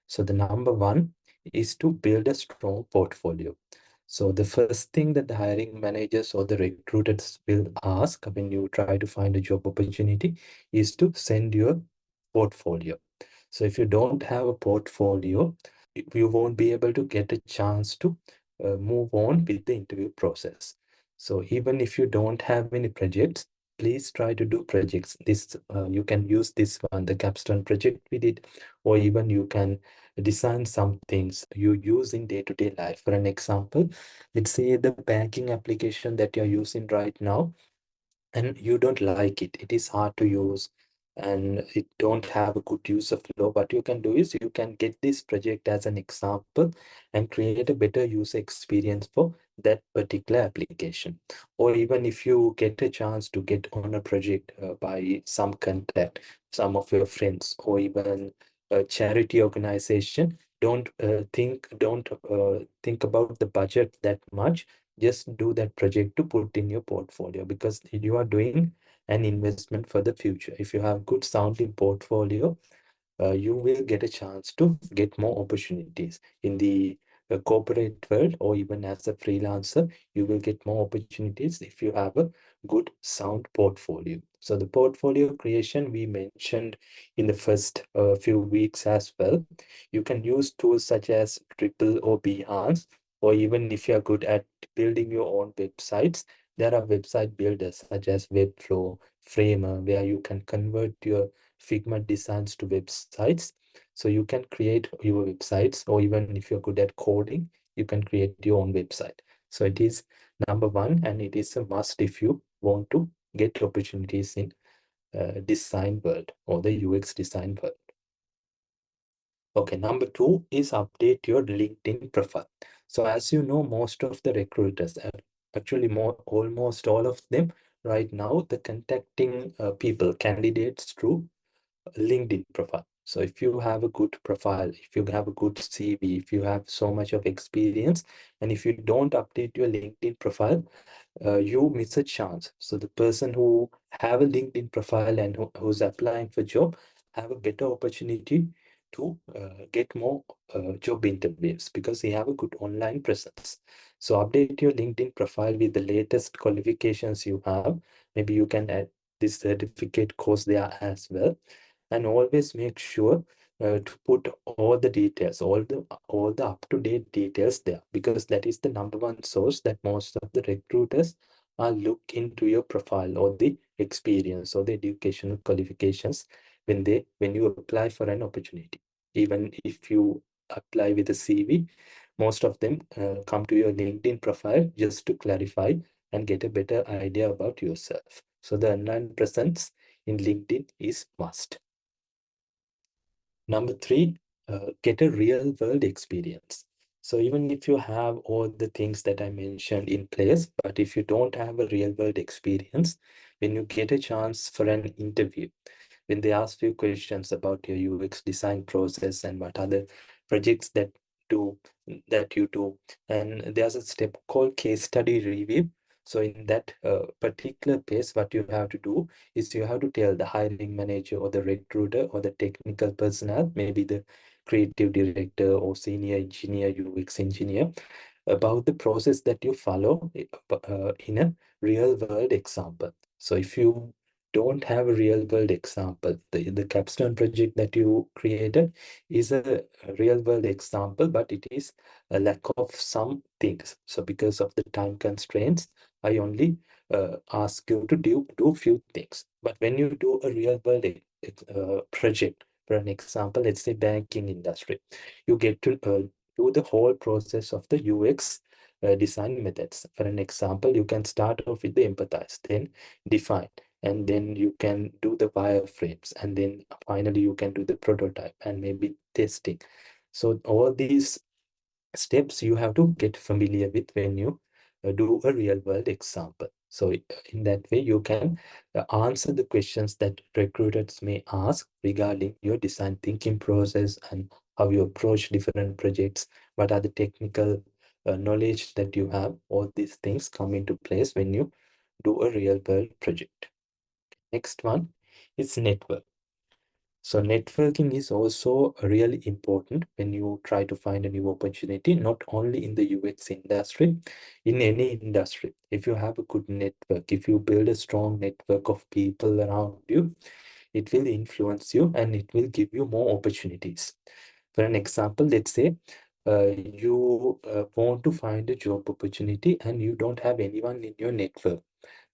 So the number one is to build a strong portfolio. So the first thing that the hiring managers or the recruiters will ask when you try to find a job opportunity is to send your portfolio. So if you don't have a portfolio, you won't be able to get a chance to move on with the interview process. So even if you don't have any projects, please try to do projects. This you can use this one, the capstone project we did, or even you can design some things you use in day-to-day life. For an example, let's say the banking application that you're using right now, and you don't like it, it is hard to use and it don't have a good user flow. What you can do is you can get this project as an example and create a better user experience for that particular application. Or even if you get a chance to get on a project by some contact, some of your friends, or even a charity organization, don't think about the budget that much. Just do that project to put in your portfolio, because you are doing an investment for the future. If you have good sounding portfolio, you will get a chance to get more opportunities in the corporate world, or even as a freelancer. You will get more opportunities if you have a good sound portfolio. So the portfolio creation we mentioned in the first few weeks as well. You can use tools such as Dribble or Behance, or even if you are good at building your own websites, there are website builders such as Webflow, Framer, where you can convert your Figma designs to websites. So you can create your websites, or even if you're good at coding, you can create your own website. So it is number one, and it is a must if you want to get opportunities in design world or the UX design world. Okay, number two is update your LinkedIn profile. So as you know, most of the recruiters, actually more almost all of them right now, the contacting people, candidates through LinkedIn profile. So if you have a good profile, if you have a good CV, if you have so much of experience, and if you don't update your LinkedIn profile, you miss a chance. So the person who have a LinkedIn profile and who's applying for job have a better opportunity to get more job interviews, because they have a good online presence. So update your LinkedIn profile with the latest qualifications you have. Maybe you can add this certificate course there as well, and always make sure to put all the details, all the up-to-date details there, because that is the number one source that most of the recruiters are look into your profile, or the experience or the educational qualifications when you apply for an opportunity. Even if you apply with a CV, most of them come to your LinkedIn profile just to clarify and get a better idea about yourself. So the online presence in LinkedIn is must. Number three, get a real world experience. So even if you have all the things that I mentioned in place, but if you don't have a real world experience, when you get a chance for an interview, when they ask you questions about your UX design process and what other projects do that you do, and there's a step called case study review. So in that particular case, what you have to do is you have to tell the hiring manager or the recruiter or the technical personnel, maybe the creative director or senior engineer, UX engineer, about the process that you follow in a real world example. So if you don't have a real world example, the capstone project that you created is a real world example, but it is a lack of some things. So because of the time constraints, I only ask you to do few things. But when you do a real world project, for an example, let's say banking industry, you get to do the whole process of the UX design methods. For an example, you can start off with the empathize, then define, and then you can do the wireframes, and then finally you can do the prototype and maybe testing. So all these steps you have to get familiar with when you do a real world example. So in that way, you can answer the questions that recruiters may ask regarding your design thinking process and how you approach different projects, what are the technical knowledge that you have. All these things come into place when you do a real world project. Next one is network. So networking is also really important when you try to find a new opportunity, not only in the UX industry, in any industry. If you have a good network, if you build a strong network of people around you, it will influence you and it will give you more opportunities. For an example, let's say you want to find a job opportunity and you don't have anyone in your network,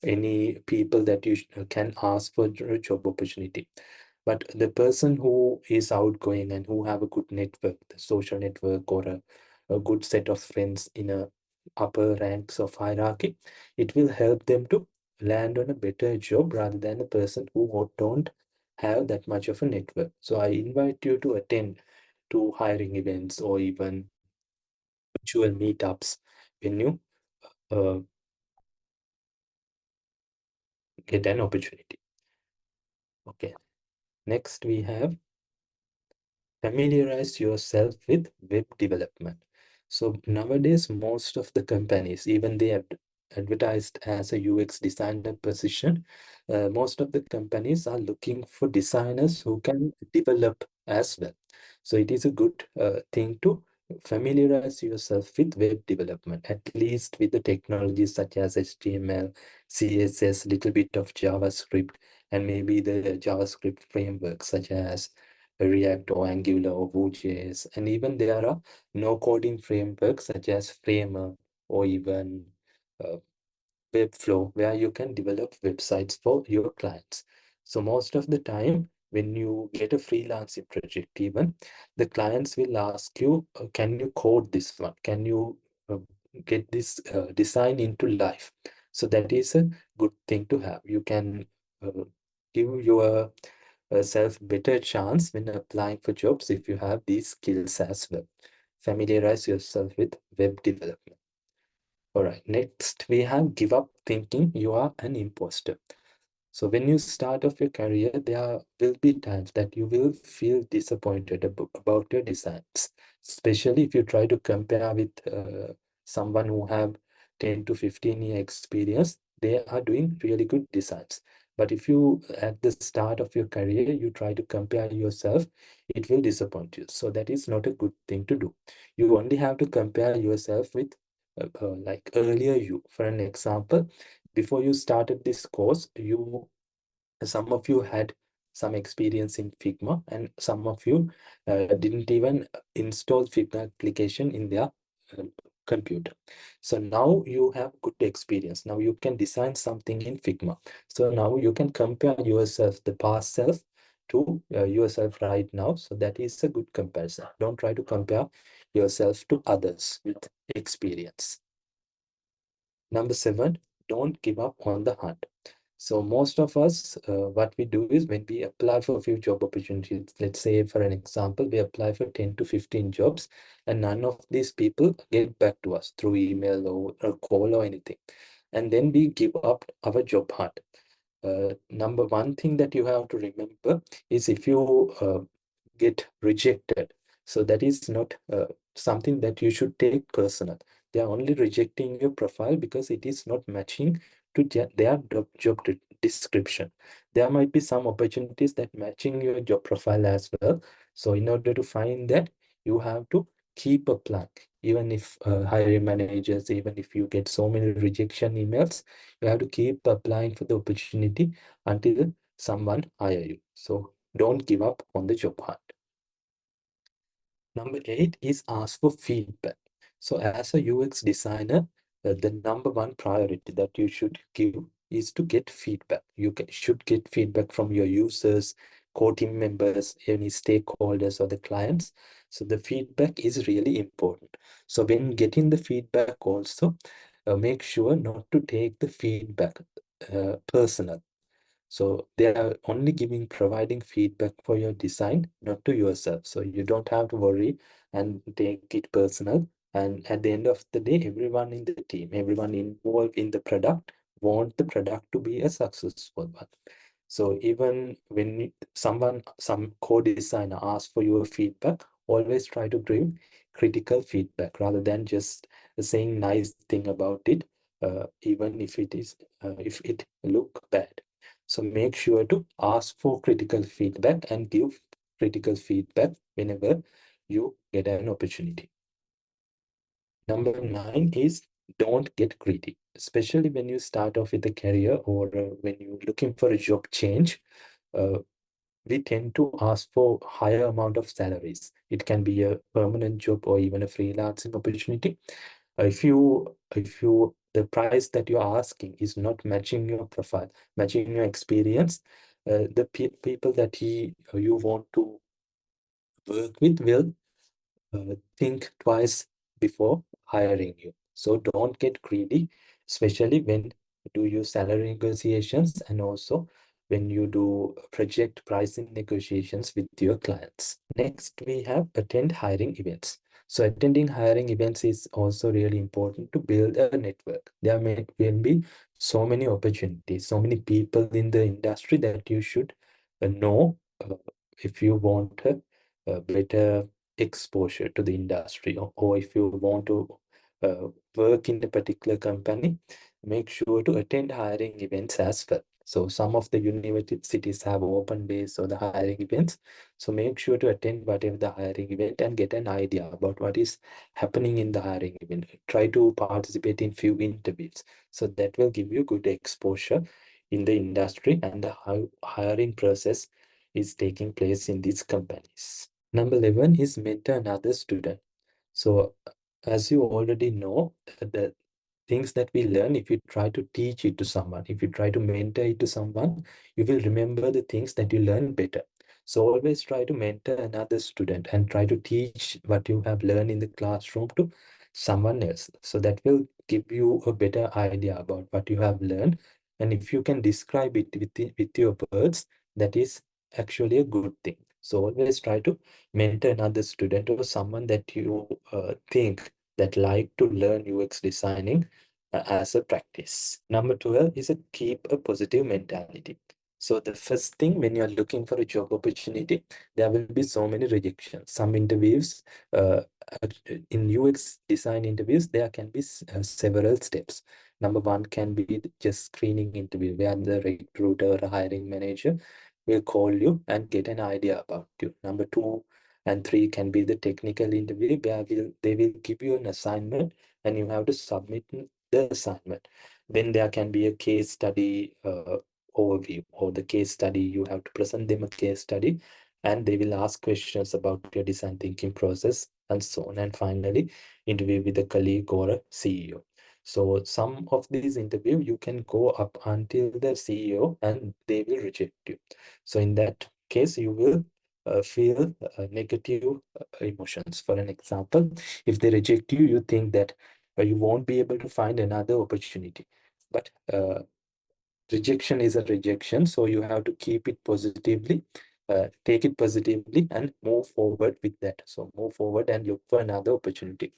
any people that you can ask for a job opportunity. But the person who is outgoing and who have a good network, the social network, or a good set of friends in a upper ranks of hierarchy, it will help them to land on a better job rather than a person who don't have that much of a network. So I invite you to attend to hiring events or even virtual meetups when you uh, get an opportunity. Okay, next we have familiarize yourself with web development. So nowadays, most of the companies, even they have advertised as a UX designer position, most of the companies are looking for designers who can develop as well. So it is a good thing to familiarize yourself with web development, at least with the technologies such as HTML, CSS, little bit of JavaScript, and maybe the JavaScript frameworks such as React or Angular or Vue.js, and even there are no coding frameworks such as Framer or even uh, Webflow, where you can develop websites for your clients. So most of the time, when you get a freelancing project, even the clients will ask you, can you code this one? Can you uh, get this design into life? So that is a good thing to have. You can uh, give your self better chance when applying for jobs if you have these skills as well. Familiarize yourself with web development. All right, next we have give up thinking you are an imposter. So when you start off your career, there will be times that you will feel disappointed about your designs, especially if you try to compare with someone who have 10 to 15 year experience. They are doing really good designs. But if you, at the start of your career, you try to compare yourself, it will disappoint you. So that is not a good thing to do. You only have to compare yourself with like earlier you. For an example, before you started this course, some of you had some experience in Figma, and some of you didn't even install Figma application in their uh, computer. So now you have good experience. Now you can design something in Figma. So now you can compare yourself, the past self, to yourself right now. So that is a good comparison. Don't try to compare yourself to others with experience. Number 7, don't give up on the hunt. So most of us, what we do is when we apply for a few job opportunities, let's say for an example, we apply for 10 to 15 jobs and none of these people get back to us through email or a call or anything. And then we give up our job hunt. Number one thing that you have to remember is if you get rejected, so that is not something that you should take personal. They are only rejecting your profile because it is not matching to their job description. There might be some opportunities that matching your job profile as well. So in order to find that, you have to keep applying. Even if hiring managers, even if you get so many rejection emails, you have to keep applying for the opportunity until someone hire you. So don't give up on the job hunt. Number 8 is ask for feedback. So as a UX designer, the number one priority that you should give is to get feedback. Should get feedback from your users, core team members, any stakeholders or the clients. So the feedback is really important. So when getting the feedback also, make sure not to take the feedback personal. So they are only providing feedback for your design, not to yourself. So you don't have to worry and take it personal. And at the end of the day, everyone in the team, everyone involved in the product, want the product to be a successful one. So even when some co-designer asks for your feedback, always try to bring critical feedback rather than just saying nice thing about it, even if it look bad. So make sure to ask for critical feedback and give critical feedback whenever you get an opportunity. Number 9 is don't get greedy, especially when you start off with a career or when you're looking for a job change. Uh, we tend to ask for higher amount of salaries. It can be a permanent job or even a freelancing opportunity. If you the price that you're asking is not matching your profile, matching your experience, the people that you want to work with will think twice before hiring you. So don't get greedy, especially when you do your salary negotiations and also when you do project pricing negotiations with your clients. Next, we have attend hiring events. So attending hiring events is also really important to build a network. Will be so many opportunities, so many people in the industry that you should know if you want a better exposure to the industry, or if you want to uh, work in a particular company, make sure to attend hiring events as well. So some of the universities have open days or the hiring events. So make sure to attend whatever the hiring event and get an idea about what is happening in the hiring event. Try to participate in few interviews. So that will give you good exposure in the industry and the hiring process is taking place in these companies. Number 11 is mentor another student. So, as you already know, the things that we learn, if you try to teach it to someone, if you try to mentor it to someone, you will remember the things that you learn better. So, always try to mentor another student and try to teach what you have learned in the classroom to someone else. So, that will give you a better idea about what you have learned. And if you can describe it with your words, that is actually a good thing. So, always try to mentor another student or someone that you think that like to learn UX designing as a practice. Number 12 is a keep a positive mentality. So the first thing when you're looking for a job opportunity, there will be so many rejections. Some interviews, uh, in UX design interviews, there can be several steps. Number one can be just screening interview where the recruiter or hiring manager will call you and get an idea about you. Number 2 and 3 can be the technical interview where they will give you an assignment and you have to submit the assignment. Then there can be a case study overview, or the case study, you have to present them a case study and they will ask questions about your design thinking process and so on. And finally, interview with a colleague or a CEO. So some of these interview you can go up until the CEO and they will reject you. So in that case, you will feel negative emotions. For an example, if they reject you, you think that you won't be able to find another opportunity. But rejection is a rejection, so you have to keep it positively, take it positively, and move forward with that. So move forward and look for another opportunity.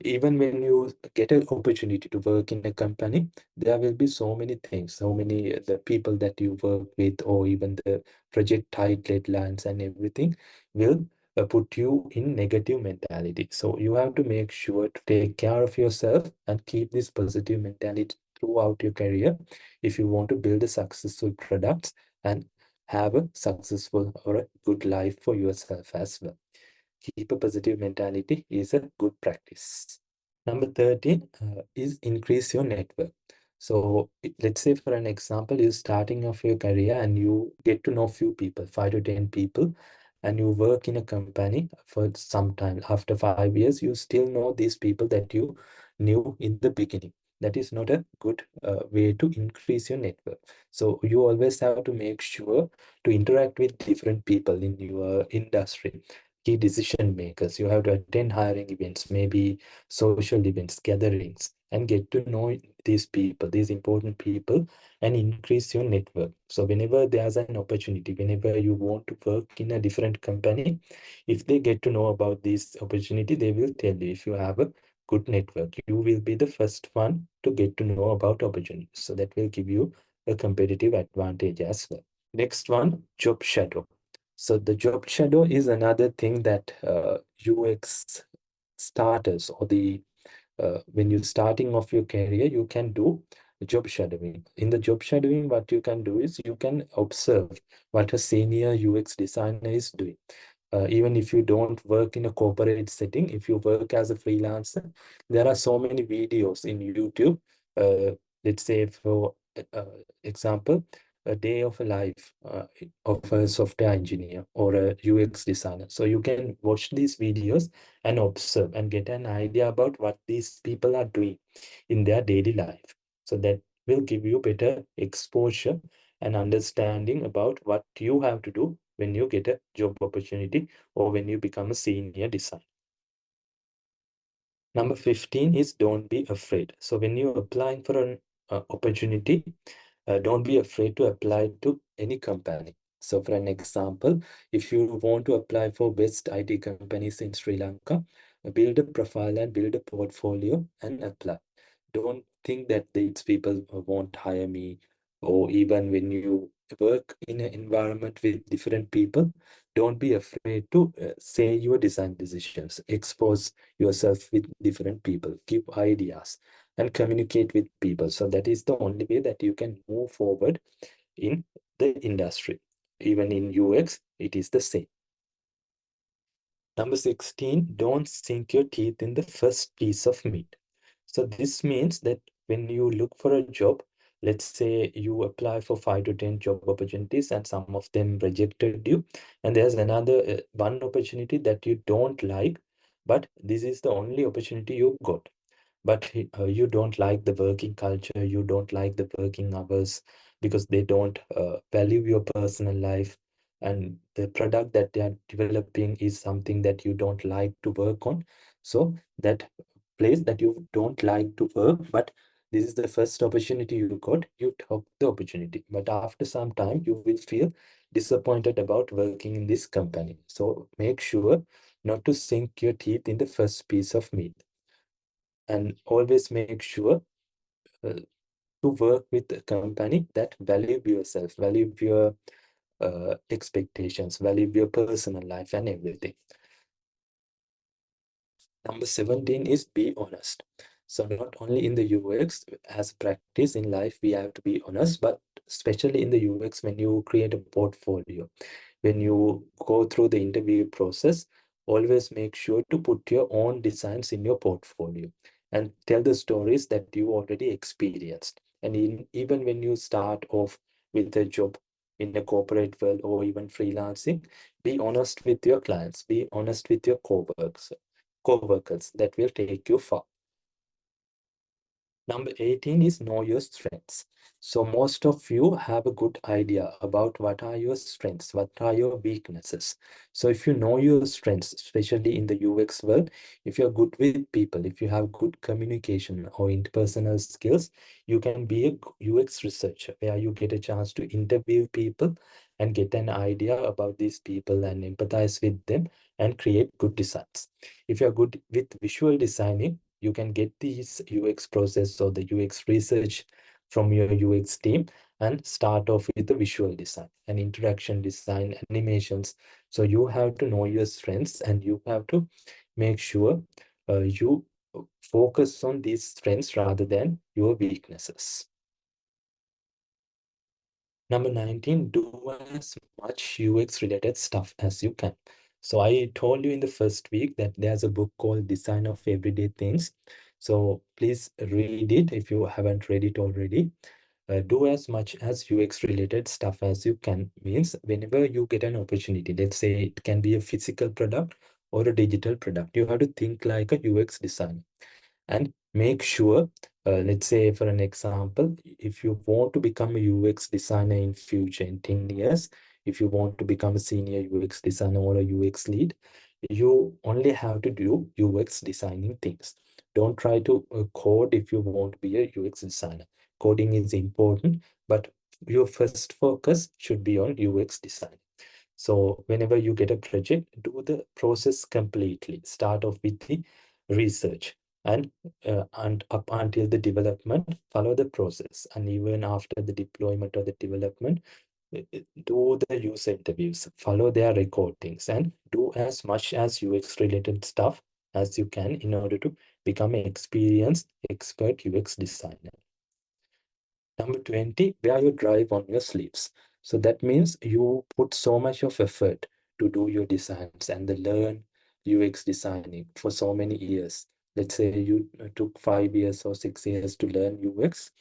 Even when you get an opportunity to work in a company, there will be so many things, so many the people that you work with, or even the project tight deadlines and everything will put you in negative mentality. So you have to make sure to take care of yourself and keep this positive mentality throughout your career if you want to build a successful products and have a successful or a good life for yourself as well. Keep a positive mentality is a good practice. Number 13 is increase your network. So let's say for an example, you're starting off your career and you get to know few people, 5 to 10 people, and you work in a company for some time. After 5 years, you still know these people that you knew in the beginning. That is not a good way to increase your network. So you always have to make sure to interact with different people in your industry, key decision makers. You have to attend hiring events, maybe social events, gatherings, and get to know these people, these important people, and increase your network. So whenever there's an opportunity, whenever you want to work in a different company, if they get to know about this opportunity, they will tell you. If you have a good network, you will be the first one to get to know about opportunities. So that will give you a competitive advantage as well. Next one, job shadow. So the job shadow is another thing that UX starters or the when you're starting off your career, you can do job shadowing. In the job shadowing, what you can do is you can observe what a senior UX designer is doing. Even if you don't work in a corporate setting, if you work as a freelancer, there are so many videos in YouTube. Let's say, for example, a day of a life of a software engineer or a UX designer. So you can watch these videos and observe and get an idea about what these people are doing in their daily life. So that will give you better exposure and understanding about what you have to do when you get a job opportunity or when you become a senior designer. Number 15 is don't be afraid. So when you're applying for an opportunity, don't be afraid to apply to any company. So for an example, if you want to apply for best IT companies in Sri Lanka, build a profile and build a portfolio and apply. Don't think that these people won't hire me, or even when you work in an environment with different people, don't be afraid to say your design decisions, expose yourself with different people, give ideas, and communicate with people. So that is the only way that you can move forward in the industry. Even in UX, it is the same. Number 16, don't sink your teeth in the first piece of meat. So this means that when you look for a job, let's say you apply for 5 to 10 job opportunities and some of them rejected you, and there's another one opportunity that you don't like, but this is the only opportunity you got. But you don't like the working culture, you don't like the working hours because they don't value your personal life, and the product that they are developing is something that you don't like to work on. So that place that you don't like to work, but this is the first opportunity you got, you took the opportunity. But after some time, you will feel disappointed about working in this company. So make sure not to sink your teeth in the first piece of meat, and always make sure uh, to work with a company that value yourself, value your expectations, value your personal life and everything. Number 17 is be honest. So not only in the UX, as practice in life, we have to be honest, but especially in the UX, when you create a portfolio, when you go through the interview process, always make sure to put your own designs in your portfolio and tell the stories that you already experienced. And even when you start off with a job in a corporate world or even freelancing, be honest with your clients, be honest with your co-workers. That will take you far. Number 18 is know your strengths. So most of you have a good idea about what are your strengths, what are your weaknesses. So if you know your strengths, especially in the UX world, if you're good with people, if you have good communication or interpersonal skills, you can be a UX researcher where you get a chance to interview people and get an idea about these people and empathize with them and create good designs. If you're good with visual designing, you can get these UX process or the UX research from your UX team and start off with the visual design and interaction design, animations. So you have to know your strengths and you have to make sure you focus on these strengths rather than your weaknesses. Number 19, do as much UX related stuff as you can. So I told you in the first week that there's a book called Design of Everyday Things. So please read it if you haven't read it already. Do as much as UX related stuff as you can. Means whenever you get an opportunity, let's say it can be a physical product or a digital product, you have to think like a UX designer and make sure, let's say for an example, if you want to become a UX designer in future in 10 years, if you want to become a senior UX designer or a UX lead, you only have to do UX designing things. Don't try to code if you want to be a UX designer. Coding is important, but your first focus should be on UX design. So whenever you get a project, do the process completely. Start off with the research and up until the development, follow the process. And even after the deployment or the development, do the user interviews, follow their recordings, and do as much as UX related stuff as you can in order to become an experienced expert UX designer. Number 20, wear your drive on your sleeves. So that means you put so much of effort to do your designs and the learn UX designing for so many years. Let's say you took 5 years or 6 years to learn UX,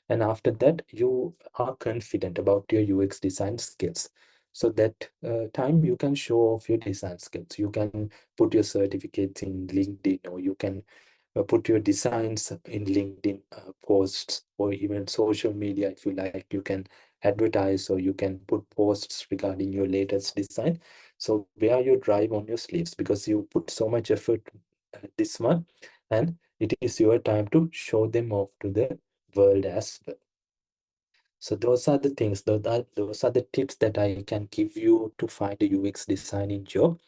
and after that, you are confident about your UX design skills. So that time you can show off your design skills. You can put your certificates in LinkedIn, or you can put your designs in LinkedIn posts, or even social media. If you like, you can advertise, or you can put posts regarding your latest design. So wear your drive on your sleeves because you put so much effort this month, and it is your time to show them off to the world as well. So those are the things, those are the tips that I can give you to find a UX designing job.